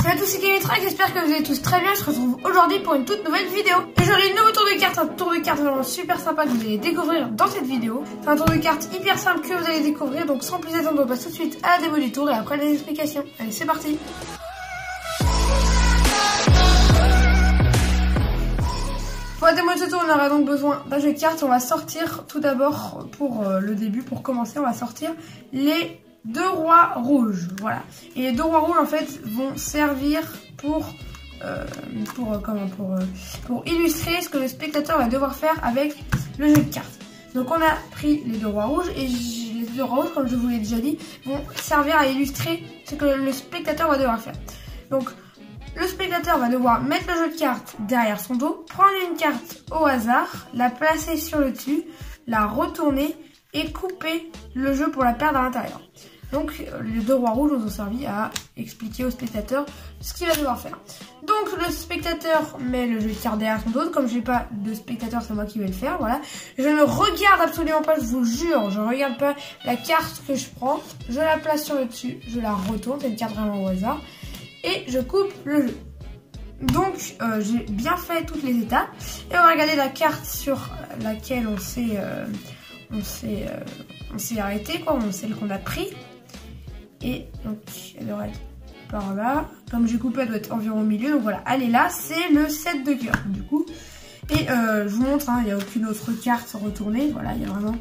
Salut à tous, c'est Kevitra, j'espère que vous allez tous très bien. Je se retrouve aujourd'hui pour une toute nouvelle vidéo. Aujourd'hui, un nouveau tour de cartes, un tour de cartes vraiment super sympa que vous allez découvrir dans cette vidéo. C'est un tour de cartes hyper simple que vous allez découvrir, donc sans plus attendre, on passe tout de suite à la démo du tour et après les explications. Allez, c'est parti. Pour la démo de ce tour, on aura donc besoin d'un jeu de cartes. On va sortir tout d'abord, pour le début, pour commencer, on va sortir les deux rois rouges, voilà. Et les deux rois rouges en fait vont servir pour illustrer ce que le spectateur va devoir faire avec le jeu de cartes. Donc on a pris les deux rois rouges et les deux rois rouges, comme je vous l'ai déjà dit, vont servir à illustrer ce que le spectateur va devoir faire. Donc le spectateur va devoir mettre le jeu de cartes derrière son dos, prendre une carte au hasard, la placer sur le dessus, la retourner et couper le jeu pour la perdre à l'intérieur. Donc les deux rois rouges nous ont servi à expliquer au spectateur ce qu'il va devoir faire. Donc le spectateur met le jeu de cartes derrière son dos. Comme je n'ai pas de spectateur, c'est moi qui vais le faire, voilà. Je ne regarde absolument pas, je vous jure, je ne regarde pas la carte que je prends. Je la place sur le dessus, je la retourne, c'est une carte vraiment au hasard. Et je coupe le jeu. Donc j'ai bien fait toutes les étapes. Et on va regarder la carte sur laquelle on s'est arrêté, quoi, celle qu'on a pris. Et donc elle devrait être par là. Comme j'ai coupé, elle doit être environ au milieu. Donc voilà, elle est là, c'est le 7 de cœur du coup. Et je vous montre, hein, il n'y a aucune autre carte retournée. Voilà, il y a vraiment...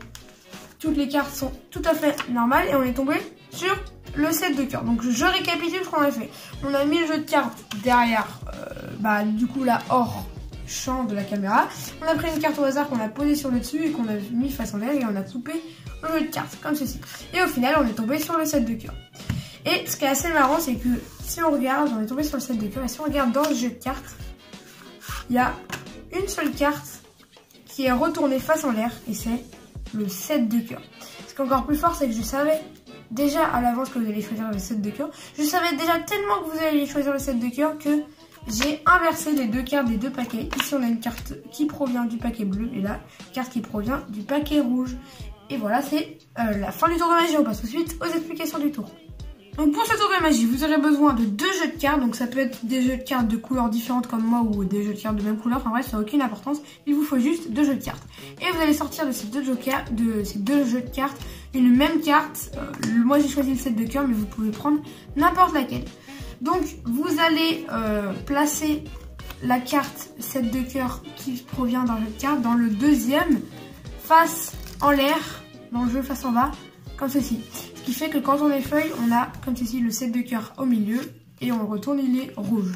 Toutes les cartes sont tout à fait normales. Et on est tombé sur le 7 de cœur. Donc je récapitule ce qu'on a fait. On a mis le jeu de cartes derrière, du coup là, hors champ de la caméra. On a pris une carte au hasard qu'on a posée sur le dessus et qu'on a mis face en l'air et on a coupé le jeu de cartes comme ceci. Et au final, on est tombé sur le 7 de cœur. Et ce qui est assez marrant, c'est que si on regarde, on est tombé sur le 7 de cœur. Et si on regarde dans le jeu de cartes, il y a une seule carte qui est retournée face en l'air et c'est le 7 de cœur. Ce qui est encore plus fort, c'est que je savais déjà à l'avance que vous allez choisir le 7 de cœur. Je savais déjà tellement que vous alliez choisir le 7 de cœur que j'ai inversé les deux cartes des deux paquets. Ici, on a une carte qui provient du paquet bleu et là, carte qui provient du paquet rouge. Et voilà, c'est la fin du tour de magie. On passe tout de suite aux explications du tour. Donc pour ce tour de magie, vous aurez besoin de deux jeux de cartes. Donc ça peut être des jeux de cartes de couleurs différentes comme moi ou des jeux de cartes de même couleur. Enfin bref, ça n'a aucune importance. Il vous faut juste deux jeux de cartes. Et vous allez sortir de ces deux jeux de cartes une même carte. Moi j'ai choisi le 7 de cœur, mais vous pouvez prendre n'importe laquelle. Donc vous allez placer la carte 7 de cœur qui provient d'un jeu de cartes dans le deuxième face en l'air, dans le jeu face en bas, comme ceci. Ce qui fait que quand on effeuille, on a comme ceci le 7 de cœur au milieu et on le retourne, il est rouge.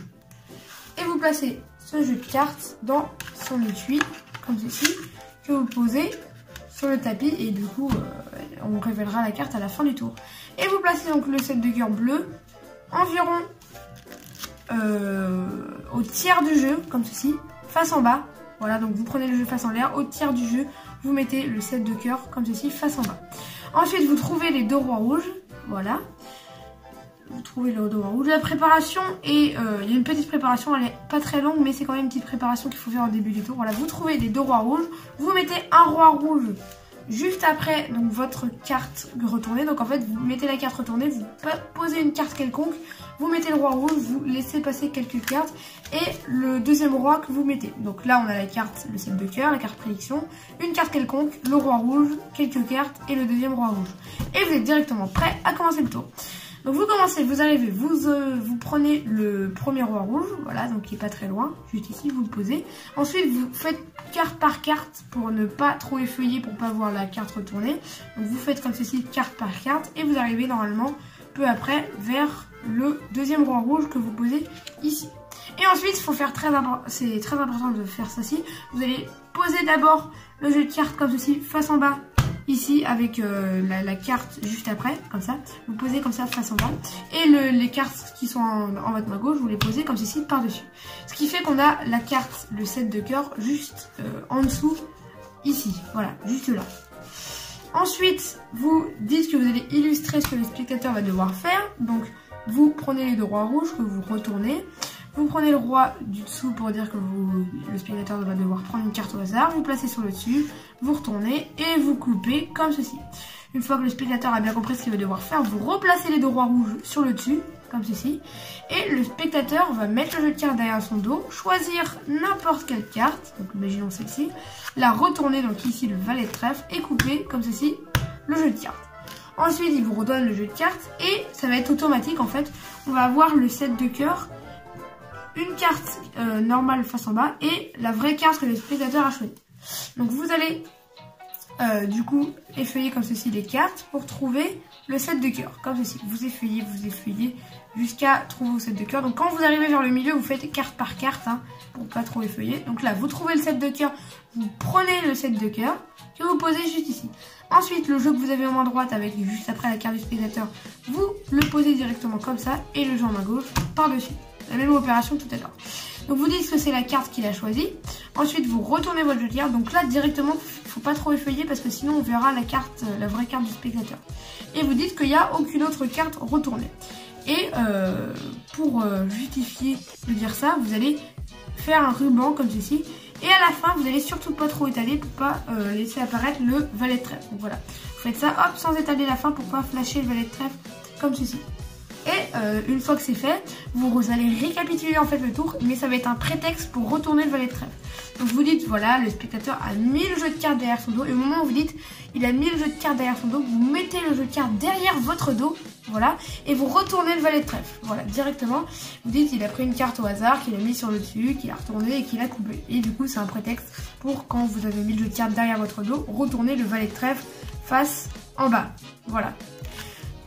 Et vous placez ce jeu de cartes dans son étui, comme ceci, que vous posez sur le tapis et du coup, on révélera la carte à la fin du tour. Et vous placez donc le 7 de cœur bleu environ au tiers du jeu, comme ceci, face en bas. Voilà, donc vous prenez le jeu face en l'air, au tiers du jeu, vous mettez le 7 de cœur, comme ceci, face en bas. Ensuite, vous trouvez les deux rois rouges, voilà. Vous trouvez les deux rois rouges. La préparation, il y a une petite préparation, elle est pas très longue, mais c'est quand même une petite préparation qu'il faut faire au début du tour. Voilà, vous trouvez les deux rois rouges, vous mettez un roi rouge juste après donc votre carte retournée. Donc en fait, vous mettez la carte retournée, vous posez une carte quelconque, vous mettez le roi rouge, vous laissez passer quelques cartes et le deuxième roi que vous mettez. Donc là, on a la carte, le 7 de cœur, la carte prédiction, une carte quelconque, le roi rouge, quelques cartes et le deuxième roi rouge. Et vous êtes directement prêt à commencer le tour. Donc vous commencez, vous arrivez, vous prenez le premier roi rouge, voilà, donc qui est pas très loin, juste ici, vous le posez. Ensuite, vous faites carte par carte pour ne pas trop effeuiller, pour pas voir la carte retourner. Donc vous faites comme ceci, carte par carte, et vous arrivez normalement peu après vers le deuxième roi rouge que vous posez ici. Et ensuite, il faut faire c'est très important de faire ceci. Vous allez poser d'abord le jeu de cartes comme ceci, face en bas. Ici avec la carte juste après, comme ça, vous posez comme ça face en bas. Et les cartes qui sont en votre main gauche, vous les posez comme ceci par-dessus. Ce qui fait qu'on a la carte, le 7 de cœur, juste en dessous, ici. Voilà, juste là. Ensuite, vous dites que vous allez illustrer ce que le spectateur va devoir faire. Donc, vous prenez les deux rois rouges que vous retournez. Vous prenez le roi du dessous pour dire que le spectateur va devoir prendre une carte au hasard. Vous placez sur le dessus, vous retournez et vous coupez comme ceci. Une fois que le spectateur a bien compris ce qu'il va devoir faire, vous replacez les deux rois rouges sur le dessus, comme ceci. Et le spectateur va mettre le jeu de cartes derrière son dos, choisir n'importe quelle carte, donc imaginons celle-ci, la retourner, donc ici le valet de trèfle, et couper comme ceci le jeu de cartes. Ensuite, il vous redonne le jeu de cartes et ça va être automatique en fait. On va avoir le 7 de cœur, une carte normale face en bas et la vraie carte que le spectateur a choisie. Donc vous allez du coup effeuiller comme ceci les cartes pour trouver le 7 de cœur, comme ceci. Vous effeuillez jusqu'à trouver le 7 de cœur. Donc quand vous arrivez vers le milieu, vous faites carte par carte hein, pour pas trop effeuiller. Donc là, vous trouvez le 7 de cœur, vous prenez le 7 de cœur que vous posez juste ici. Ensuite, le jeu que vous avez en main droite avec juste après la carte du spectateur, vous le posez directement comme ça et le jeu en main gauche par-dessus. La même opération que tout à l'heure. Donc vous dites que c'est la carte qu'il a choisie. Ensuite, vous retournez votre jeu de cartes. Donc là, directement, faut pas trop effeuiller parce que sinon on verra la carte, la vraie carte du spectateur. Et vous dites qu'il n'y a aucune autre carte retournée. Et pour justifier de dire ça, vous allez faire un ruban comme ceci. Et à la fin, vous allez surtout pas trop étaler pour pas laisser apparaître le valet de trèfle. Donc voilà, vous faites ça hop sans étaler la fin pour pas flasher le valet de trèfle comme ceci. Et une fois que c'est fait, vous allez récapituler en fait le tour, mais ça va être un prétexte pour retourner le valet de trèfle. Donc vous dites voilà, le spectateur a mis le jeu de cartes derrière son dos, et au moment où vous dites il a mis le jeu de cartes derrière son dos, vous mettez le jeu de cartes derrière votre dos, voilà, et vous retournez le valet de trèfle. Voilà, directement, vous dites il a pris une carte au hasard, qu'il a mis sur le dessus, qu'il a retourné et qu'il a coupé. Et du coup c'est un prétexte pour quand vous avez mis le jeu de cartes derrière votre dos, retourner le valet de trèfle face en bas. Voilà.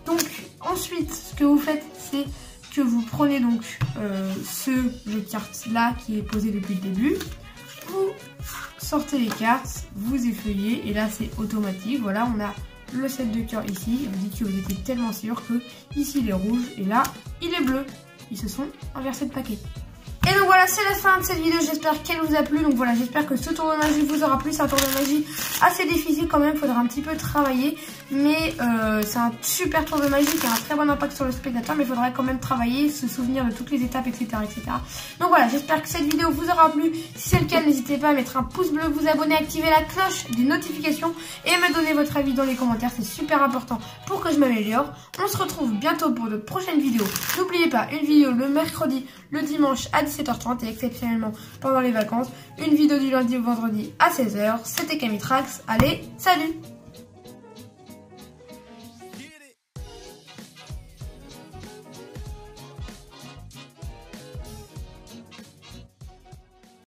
Donc ensuite, ce que vous faites, c'est que vous prenez donc ce jeu de cartes là qui est posé depuis le début. Vous sortez les cartes, vous effeuillez et là c'est automatique. Voilà, on a le 7 de cœur ici. Et vous dites que vous étiez tellement sûr que ici il est rouge et là il est bleu. Ils se sont inversés de paquet. Et donc voilà, c'est la fin de cette vidéo, j'espère qu'elle vous a plu. Donc voilà, j'espère que ce tour de magie vous aura plu. C'est un tour de magie assez difficile quand même, il faudra un petit peu travailler. Mais c'est un super tour de magie qui a un très bon impact sur le spectateur. Mais il faudra quand même travailler, se souvenir de toutes les étapes, etc. etc. Donc voilà, j'espère que cette vidéo vous aura plu. Si c'est le cas, n'hésitez pas à mettre un pouce bleu, vous abonner, activer la cloche des notifications et me donner votre avis dans les commentaires. C'est super important pour que je m'améliore. On se retrouve bientôt pour de prochaines vidéos. N'oubliez pas, une vidéo le mercredi, le dimanche à 17h30 et exceptionnellement pendant les vacances, une vidéo du lundi au vendredi à 16h. C'était Camitrax. Allez, salut!